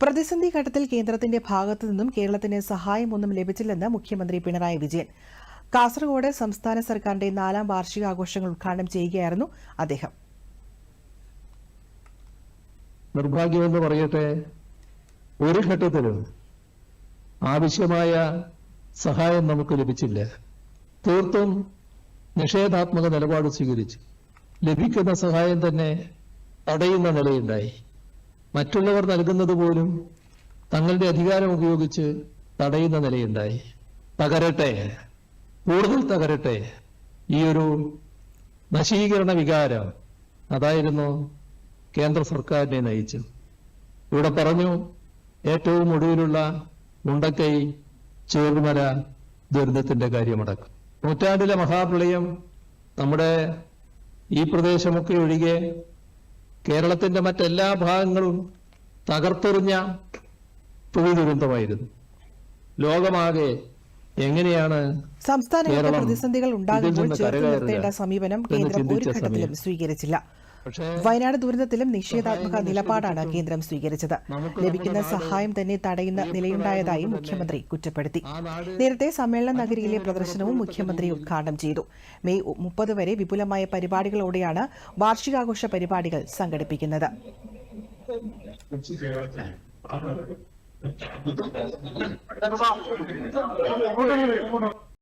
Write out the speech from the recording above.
പ്രതിസന്ധി ഘട്ടത്തിൽ കേന്ദ്രത്തിന്റെ ഭാഗത്തു നിന്നും കേരളത്തിന് സഹായമൊന്നും ലഭിച്ചില്ലെന്ന് മുഖ്യമന്ത്രി പിണറായി വിജയൻ. കാസർഗോഡ് സംസ്ഥാന സർക്കാരിന്റെ 4ാം വാർഷികാഘോഷങ്ങൾ ഉദ്ഘാടനം ചെയ്യുകയായിരുന്നു അദ്ദേഹം. നിർഭാഗ്യമെന്ന് പറയട്ടെ, ഒരു ഘട്ടത്തിലും ആവശ്യമായ സഹായം നമുക്ക് ലഭിച്ചില്ല. തീർത്തും നിഷേധാത്മക നിലപാട് സ്വീകരിച്ചു. ലഭിക്കുന്ന സഹായം തന്നെ തടയുന്ന നിലയുണ്ടായി. മറ്റുള്ളവർ നൽകുന്നത് പോലും തങ്ങളുടെ അധികാരം ഉപയോഗിച്ച് തടയുന്ന നിലയുണ്ടായി. തകരട്ടെ, കൂടുതൽ തകരട്ടെ ഈ ഒരു നശീകരണ വികാരം, അതായിരുന്നു കേന്ദ്ര സർക്കാരിനെ നയിച്ചു. ഇവിടെ പറഞ്ഞു, ഏറ്റവും ഒടുവിലുള്ള മുണ്ടക്കൈ ചുവടുമല ദുരന്തത്തിന്റെ കാര്യമടക്കം. നൂറ്റാണ്ടിലെ മഹാപ്രളയം നമ്മുടെ ഈ പ്രദേശമൊക്കെ ഒഴികെ കേരളത്തിന്റെ മറ്റെല്ലാ ഭാഗങ്ങളും തകർത്തെറിഞ്ഞ തൊഴിൽ ദുരന്തമായിരുന്നു. ലോകമാകെ എങ്ങനെയാണ് സംസ്ഥാനങ്ങളുടെ പ്രതിസന്ധികൾ ഉണ്ടാകുമ്പോൾ ചേർത്ത് നിർത്തേണ്ട സമീപനം കേന്ദ്രം ഒരു ഘട്ടത്തിലും സ്വീകരിച്ചില്ല. വയനാട് ദുരന്തത്തിലും നിഷേധാത്മക നിലപാടാണ് കേന്ദ്രം സ്വീകരിച്ചത്. ലഭിക്കുന്ന സഹായം തന്നെ തടയുന്ന നിലയുണ്ടായതായി മുഖ്യമന്ത്രി കുറ്റപ്പെടുത്തി. നേരത്തെ സമ്മേളന നഗരിയിലെ പ്രദർശനവും മുഖ്യമന്ത്രി ഉദ്ഘാടനം ചെയ്തു. മെയ് 30 വരെ വിപുലമായ പരിപാടികളോടെയാണ് വാർഷികാഘോഷ പരിപാടികൾ സംഘടിപ്പിക്കുന്നത്.